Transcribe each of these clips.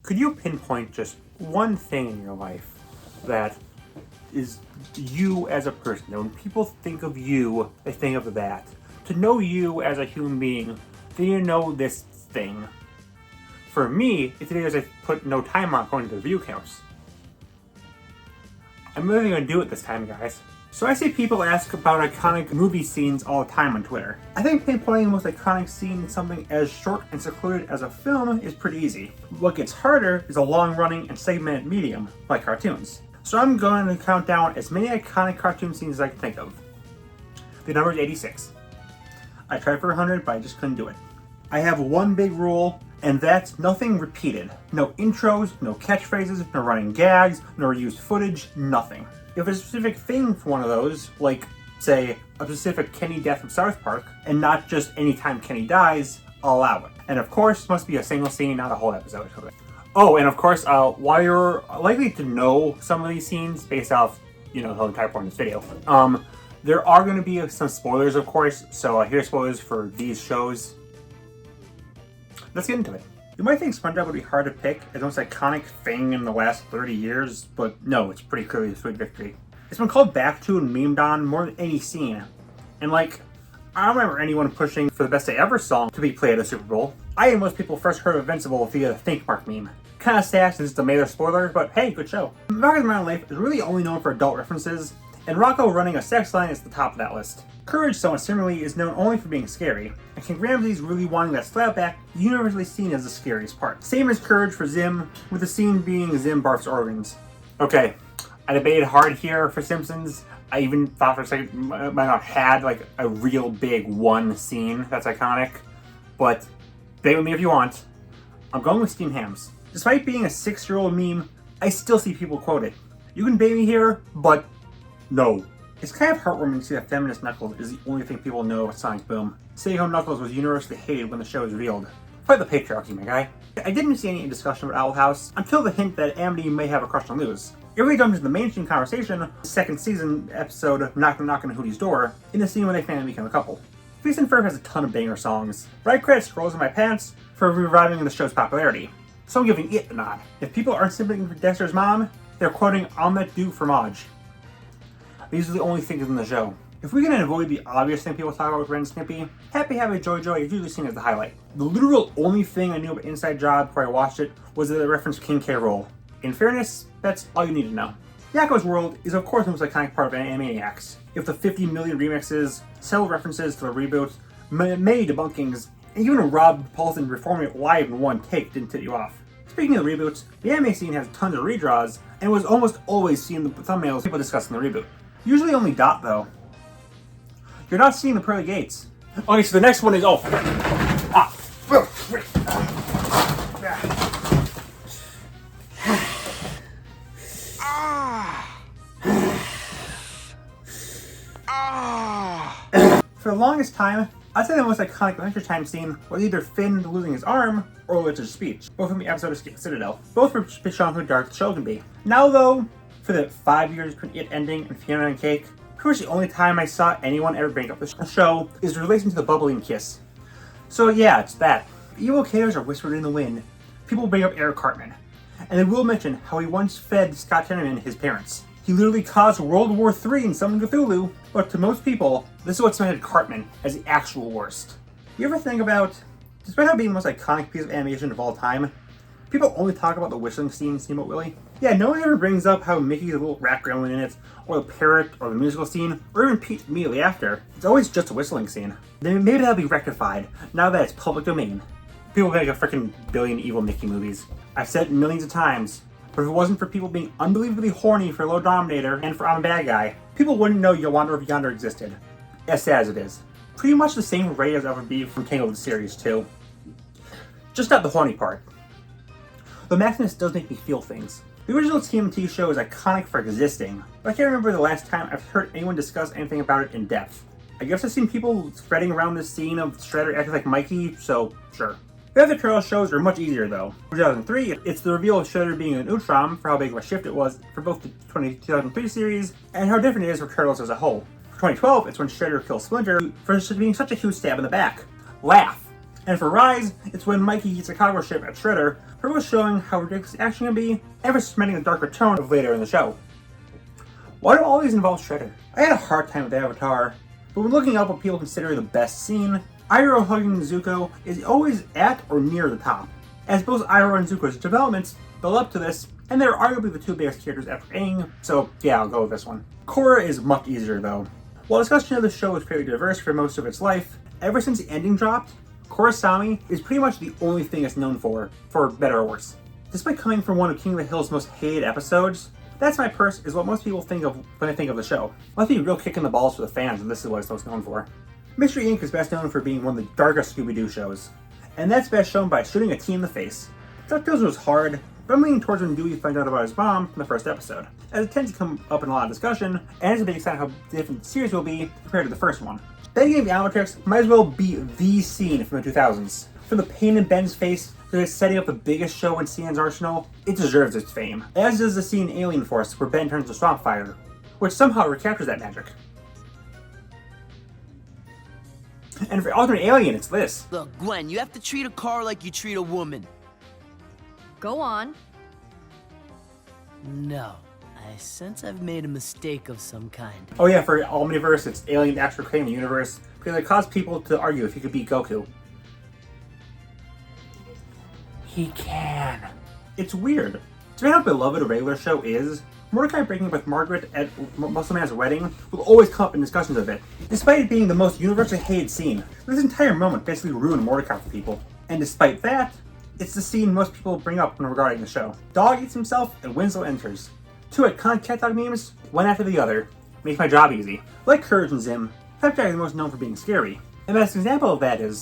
Could you pinpoint just one thing in your life that is you as a person? That when people think of you, they think of that. To know you as a human being, they need to know this thing. For me, it's because I put no time on going to the view counts. I'm really going to do it this time, guys. So I see people ask about iconic movie scenes all the time on Twitter. I think pinpointing the most iconic scene in something as short and secluded as a film is pretty easy. What gets harder is a long-running and segmented medium, like cartoons. So I'm going to count down as many iconic cartoon scenes as I can think of. The number is 86. I tried for 100, but I just couldn't do it. I have one big rule, and that's nothing repeated. No intros, no catchphrases, no running gags, no reused footage, nothing. If a specific thing for one of those, like, say, a specific Kenny death from South Park, and not just anytime Kenny dies, I'll allow it. And of course, it must be a single scene, not a whole episode of it. Oh, and of course, while you're likely to know some of these scenes based off, the entire point of this video, there are going to be some spoilers, of course, so here's spoilers for these shows. Let's get into it. You might think SpongeBob would be hard to pick as the most iconic thing in the last 30 years, but no, it's pretty clearly Sweet Victory. It's been called back to and memed on more than any scene. And I don't remember anyone pushing for the Best Day Ever song to be played at a Super Bowl. I and most people first heard of Invincible via the Think Mark meme. Kinda sad since it's a major spoiler, but hey, good show. Rocko's Modern Life is really only known for adult references, and Rocko running a sex line is the top of that list. Courage, somewhat similarly, is known only for being scary, and King Ramses really wanting that slap back, universally seen as the scariest part. Same as Courage for Zim, with the scene being Zim barfs organs. Okay, I debated hard here for Simpsons. I even thought for a second might not had a real big one scene that's iconic, but debate with me if you want. I'm going with Steamed Hams. Despite being a 6-year-old meme, I still see people quote it. You can bait me here, but no. It's kind of heartwarming to see that feminist Knuckles is the only thing people know about Sonic Boom. Seeing how Knuckles was universally hated when the show was revealed. Fight the patriarchy, my guy. I didn't see any discussion about Owl House until the hint that Amity may have a crush on Luz. It really jumped into the mainstream conversation, the second season episode Knockin' on Hootie's Door, in the scene where they finally become a couple. Feast and Ferb has a ton of banger songs. Right credit scrolls in my pants for reviving the show's popularity. So I'm giving it a nod. If people aren't sympathetic for Dexter's mom, they're quoting Omelette du Fromage. These are the only things in the show. If we can avoid the obvious thing people talk about with Ren and Snippy, Happy Happy Joy Joy is usually seen as the highlight. The literal only thing I knew about Inside Job before I watched it was that it referenced King K. Rool. In fairness, that's all you need to know. Yakko's World is of course the most iconic part of Animaniacs. If the 50 million remixes, several references to the reboot, many debunkings, and even Rob Paulson performing it live in one take didn't tip you off. Speaking of the reboots, the anime scene has tons of redraws, and was almost always seen in the thumbnails people discussing the reboot. Usually only Dot, though. You're not seeing the pearly gates. Okay, so the next one is... For the longest time, I'd say the most iconic Adventure Time scene was either Finn losing his arm or Lich's speech, both from the episode of Citadel. Both were shown how dark the show can be. Now, though, for the 5 years between it ending and Fiona and Cake, pretty much the only time I saw anyone ever bring up the show is in relation to the bubbling kiss. So yeah, it's that. Evil cares are whispered in the wind. People bring up Eric Cartman, and they will mention how he once fed Scott Tenorman his parents. He literally caused World War III in Summon Cthulhu, but to most people, this is what cemented Cartman as the actual worst. You ever think about, despite how being the most iconic piece of animation of all time, people only talk about the whistling scene in Steamboat Willie? Yeah, no one ever brings up how Mickey's a little rat gremlin in it, or the parrot, or the musical scene, or even Pete immediately after. It's always just a whistling scene. Then maybe that'll be rectified, now that it's public domain. People make a freaking billion evil Mickey movies. I've said it millions of times, but if it wasn't for people being unbelievably horny for Low Dominator and for I'm a Bad Guy, people wouldn't know Yolanda of Yonder existed. As sad as it is. Pretty much the same rate as ever be from Tangled the series too. Just not the horny part. The Maximus does make me feel things. The original TMNT show is iconic for existing, but I can't remember the last time I've heard anyone discuss anything about it in depth. I guess I've seen people spreading around this scene of Shredder acting like Mikey, so sure. The other Turtles shows are much easier though. For 2003, it's the reveal of Shredder being an Utrom for how big of a shift it was for both the 2003 series and how different it is for Turtles as a whole. For 2012, it's when Shredder kills Splinter for being such a huge stab in the back. Laugh. And for Rise, it's when Mikey gets a cargo ship at Shredder, for both showing how ridiculous action can be, and for cementing the darker tone of later in the show. Why do all these involve Shredder? I had a hard time with Avatar, but when looking up what people consider the best scene, Iroh hugging Zuko is always at or near the top, as both Iroh and Zuko's developments build up to this, and they're arguably the two biggest characters after Aang, so yeah, I'll go with this one. Korra is much easier though. While discussion of the show is fairly diverse for most of its life, ever since the ending dropped, Korrasami is pretty much the only thing it's known for better or worse. Despite coming from one of King of the Hill's most hated episodes, That's My Purse is what most people think of when they think of the show. Must be a real kick in the balls for the fans, and this is what it's most known for. Mystery Inc. is best known for being one of the darkest Scooby-Doo shows, and that's best shown by shooting a tea in the face. DuckTales was hard, but I'm leaning towards when Dewey finds out about his mom from the first episode, as it tends to come up in a lot of discussion, and it's a big extent how different the series will be compared to the first one. Betty Game Omnitrix might as well be the scene from the 2000s. From the pain in Ben's face to it setting up the biggest show in CN's arsenal, it deserves its fame. As does the scene in Alien Force where Ben turns to Swamp Fire, which somehow recaptures that magic. And for alternate alien, it's this. Look, Gwen, you have to treat a car like you treat a woman. Go on. No. I sense I've made a mistake of some kind. Oh yeah, for Omniverse, it's Alien Astro Claim the Universe, because it caused people to argue if he could beat Goku. He can. It's weird. Despite how beloved a regular show is, Mordecai breaking up with Margaret at Muscle Man's wedding will always come up in discussions of it. Despite it being the most universally hated scene, this entire moment basically ruined Mordecai for people. And despite that, it's the scene most people bring up when regarding the show. Dog eats himself and Winslow enters. Two iconic cat dog memes, one after the other. Makes my job easy. Like Courage and Zim, Flapjack is most known for being scary. And the best example of that is...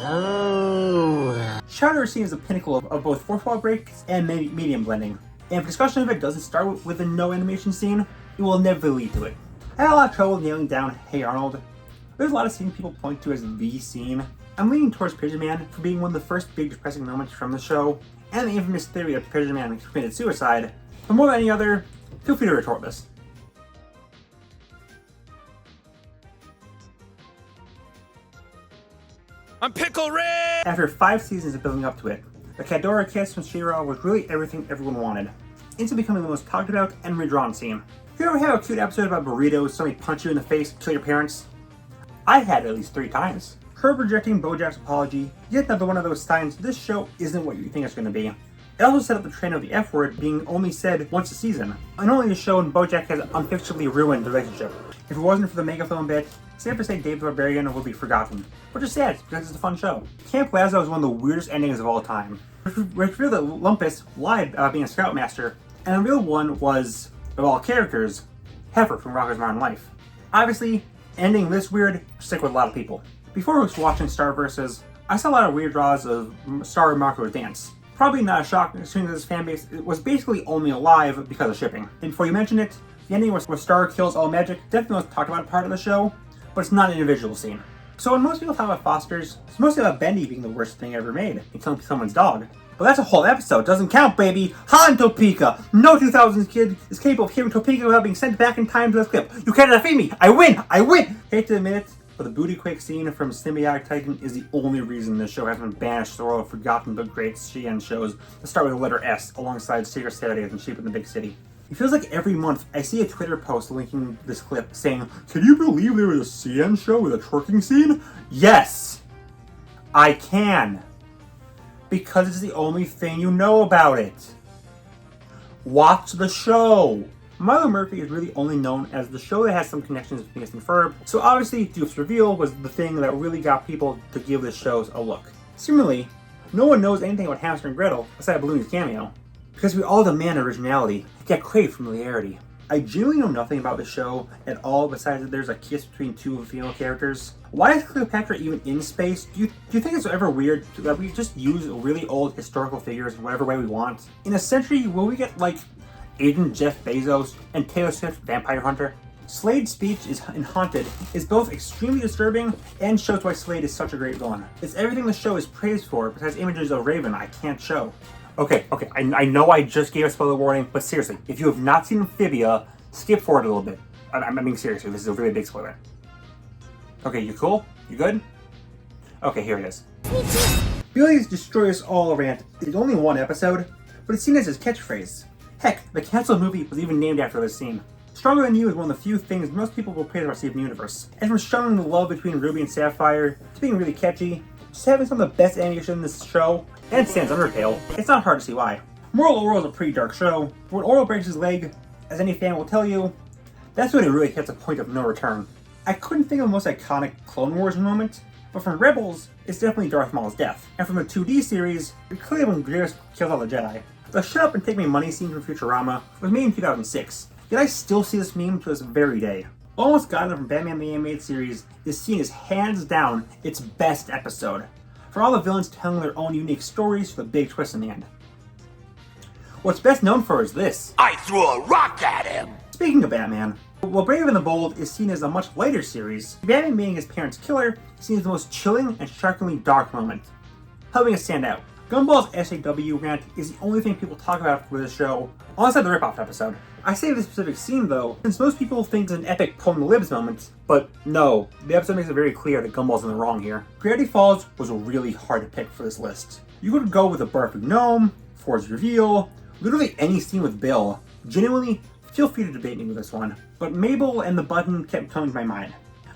Chowder is seen as the pinnacle of both fourth wall breaks and medium blending. And if discussion of it doesn't start with a no animation scene, it will inevitably lead to it. I had a lot of trouble nailing down Hey Arnold. There's a lot of scenes people point to as the scene. I'm leaning towards Pigeon Man for being one of the first big depressing moments from the show, and the infamous theory that Pigeon Man committed suicide. But more than any other, feel free to retort this. I'm Pickle Rick! After 5 seasons of building up to it, the Cadora kiss from She-Ra was really everything everyone wanted, instantly becoming the most talked about and redrawn scene. You ever have a cute episode about burritos, somebody punch you in the face, kill your parents? I had at least 3 times. Herb rejecting Bojack's apology, yet another one of those signs this show isn't what you think it's going to be. It also set up the trend of the F word being only said once a season, and only to show when Bojack has unfixably ruined the relationship. If it wasn't for the megaphone bit, safe to say Dave the Barbarian would be forgotten. Which is sad, because it's a fun show. Camp Lazlo is one of the weirdest endings of all time. Which revealed that Lumpus lied about being a scoutmaster, and the real one was, of all characters, Heifer from Rocko's Modern Life. Obviously, ending this weird stick with a lot of people. Before I was watching Star Vs, I saw a lot of weird draws of Star and Marco's dance. Probably not a shock considering that this fanbase was basically only alive because of shipping. And before you mention it, the ending where Star kills all magic definitely was talked about part of the show, but it's not an individual scene. So when most people talk about Foster's, it's mostly about Bendy being the worst thing ever made and killing someone's dog. But that's a whole episode, doesn't count, baby! Han Topeka! No 2000s kid is capable of hearing Topeka without being sent back in time to this clip. You cannot defeat me! I win! I win! Hate to admit it, but the booty quake scene from Symbiotic Titan is the only reason this show has been banished or forgotten but great CN shows that start with the letter S alongside Secret Saturdays and Sheep in the Big City. It feels like every month I see a Twitter post linking this clip saying, "Can you believe there was a CN show with a twerking scene?" Yes! I can. Because it's the only thing you know about it. Watch the show! Milo Murphy is really only known as the show that has some connections with Phineas and Ferb, so obviously Doof's reveal was the thing that really got people to give this show a look. Similarly, no one knows anything about Hamster and Gretel aside Balloon's cameo, because we all demand originality, yet crave familiarity. I genuinely know nothing about the show at all besides that there's a kiss between 2 female characters. Why is Cleopatra even in space? Do you think it's ever weird that we just use really old historical figures in whatever way we want? In a century, will we get like Agent Jeff Bezos and Taylor Swift Vampire Hunter? Slade's speech in Haunted is both extremely disturbing and shows why Slade is such a great villain. It's everything the show is praised for besides images of Raven I can't show. Okay, I know I just gave a spoiler warning, but seriously, if you have not seen Amphibia, skip forward a little bit. I'm being serious here, this is a really big spoiler. Okay, you cool? You good? Okay, here it is. Billy's destroy us all rant is only one episode, but it's seen as his catchphrase. Heck, the canceled movie was even named after this scene. Stronger Than You is one of the few things most people will praise about Steven Universe. And from showing the love between Ruby and Sapphire, to being really catchy, just having some of the best animation in this show, and Sans Undertale, it's not hard to see why. Moral Orel is a pretty dark show, but when Orel breaks his leg, as any fan will tell you, that's when it really hits a point of no return. I couldn't think of the most iconic Clone Wars moment, but from Rebels, it's definitely Darth Maul's death. And from the 2D series, it's clearly when Grievous kills all the Jedi. The shut up and take my money scene from Futurama was made in 2006, yet I still see this meme to this very day. Almost Gotten from Batman the Animated Series is seen as hands down its best episode, for all the villains telling their own unique stories for the big twist in the end. What's best known for is this. I threw a rock at him! Speaking of Batman, while Brave and the Bold is seen as a much lighter series, Batman being his parents' killer is seen as the most chilling and shockingly dark moment, helping it stand out. Gumball's SAW rant is the only thing people talk about for this show, alongside the ripoff episode. I say this specific scene though, since most people think it's an epic Pwn the Libs moment, but no, the episode makes it very clear that Gumball's in the wrong here. Gravity Falls was really hard to pick for this list. You could go with a Barfu Gnome, Ford's Reveal, literally any scene with Bill. Genuinely, feel free to debate me with this one, but Mabel and the button kept coming to my mind.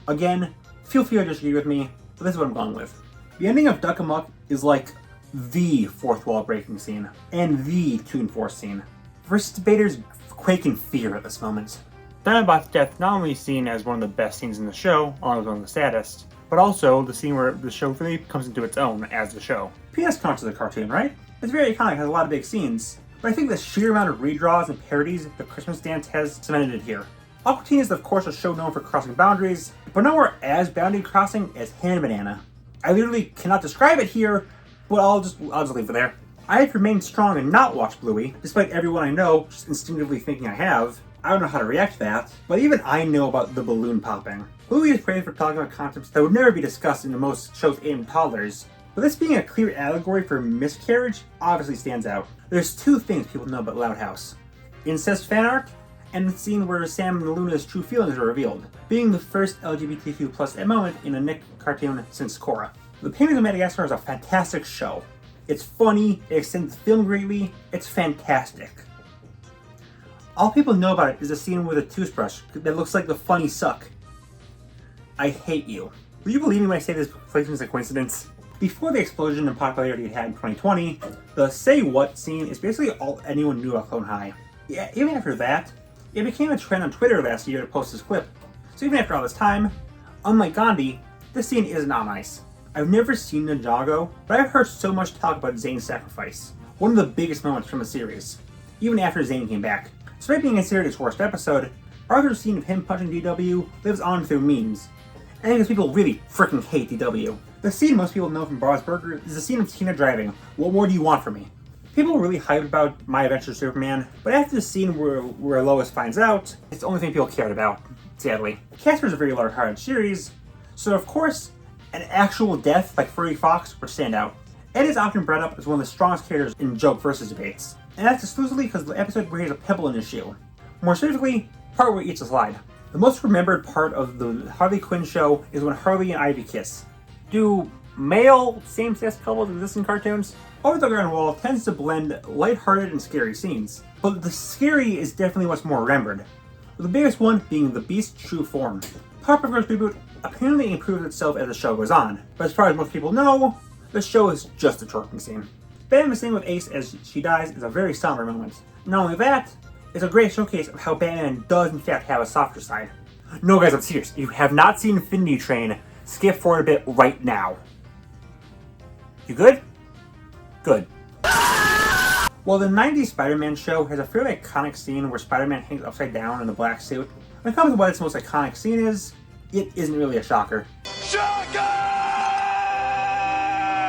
Again, feel free to disagree with me, but this is what I'm going with. The ending of Duck Amuck is like the fourth wall breaking scene, and the Toon Force scene. Versus debaters quake in fear at this moment. Dinobot's death not only seen as one of the best scenes in the show, along with one of the saddest, but also the scene where the show really comes into its own as the show. P.S. Conch is a cartoon, right? It's very iconic, has a lot of big scenes, but I think the sheer amount of redraws and parodies the Christmas Dance has cemented it here. Aqua Teen is of course a show known for crossing boundaries, but nowhere as boundary crossing as Hannah Banana. I literally cannot describe it here, but I'll just leave it there. I have remained strong and not watched Bluey, despite everyone I know just instinctively thinking I have. I don't know how to react to that, but even I know about the balloon popping. Bluey is praised for talking about concepts that would never be discussed in the most shows aimed at toddlers, but this being a clear allegory for miscarriage obviously stands out. There's two things people know about Loud House: incest fan art, and the scene where Sam and Luna's true feelings are revealed, being the first LGBTQ+ moment in a Nick cartoon since Korra. The Penguins of Madagascar is a fantastic show. It's funny, it extends the film greatly, it's fantastic. All people know about it is a scene with a toothbrush that looks like the funny suck. I hate you. Will you believe me when I say this is a coincidence? Before the explosion in popularity it had in 2020, the Say What scene is basically all anyone knew about Clone High. Yeah, even after that, it became a trend on Twitter last year to post this clip. So even after all this time, unlike Gandhi, this scene is not nice. I've never seen Ninjago, but I've heard so much talk about Zane's sacrifice, one of the biggest moments from the series, even after Zane came back. Despite being considered its worst episode, Arthur's scene of him punching DW lives on through memes, and because people really freaking hate DW. The scene most people know from Bob's Burger is the scene of Tina driving, "What more do you want from me?" People were really hyped about My Adventure Superman, but after the scene where Lois finds out, it's the only thing people cared about, sadly. Casper's a very lighthearted series, so of course, an actual death like Furry Fox would stand out. Ed is often brought up as one of the strongest characters in joke versus debates, and that's exclusively because the episode where he has a pebble in his shoe. More specifically, part where he eats a slide. The most remembered part of the Harley Quinn show is when Harley and Ivy kiss. Do male same-sex couples exist in cartoons? Over the Garden Wall tends to blend lighthearted and scary scenes, but the scary is definitely what's more remembered, with the biggest one being the Beast's true form. Powerpuff Girls reboot apparently improves itself as the show goes on, but as far as most people know, the show is just a twerking scene. Batman scene with Ace as she dies is a very somber moment. Not only that, it's a great showcase of how Batman does in fact have a softer side. No guys, I'm serious. If you have not seen Infinity Train, skip forward a bit right now. You good? Good. Well, the 90s Spider-Man show has a fairly iconic scene where Spider-Man hangs upside down in the black suit. When it comes to what its most iconic scene is, it isn't really a shocker. Shocker!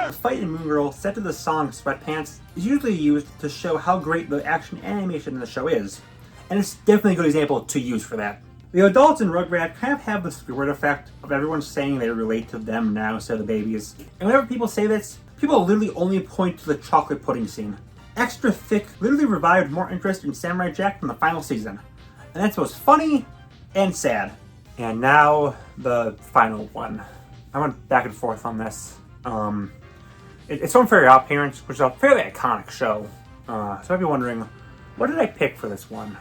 The fight in Moon Girl, set to the song Sweatpants, is usually used to show how great the action animation in the show is, and it's definitely a good example to use for that. The adults in Rugrats kind of have this weird effect of everyone saying they relate to them now instead of the babies, and whenever people say this, people literally only point to the chocolate pudding scene. Extra Thick literally revived more interest in Samurai Jack from the final season, and that's both funny and sad. And now, the final one. I went back and forth on this. It's from Fairy Godparents, which is a fairly iconic show. So I'd be wondering, what did I pick for this one?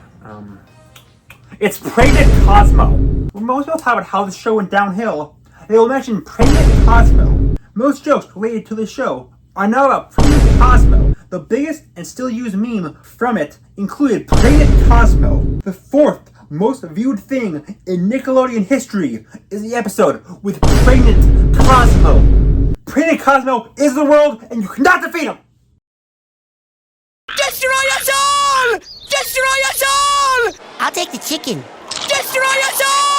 It's Pregnant Cosmo. When most people talk about how the show went downhill, they will mention Pregnant Cosmo. Most jokes related to the show are now about Pregnant Cosmo. The biggest and still used meme from it included Pregnant Cosmo. The fourth most viewed thing in Nickelodeon history is the episode with Pregnant Cosmo. Pregnant Cosmo is the world, and you cannot defeat him! Destroy us all! Destroy us all! I'll take the chicken. Destroy us all!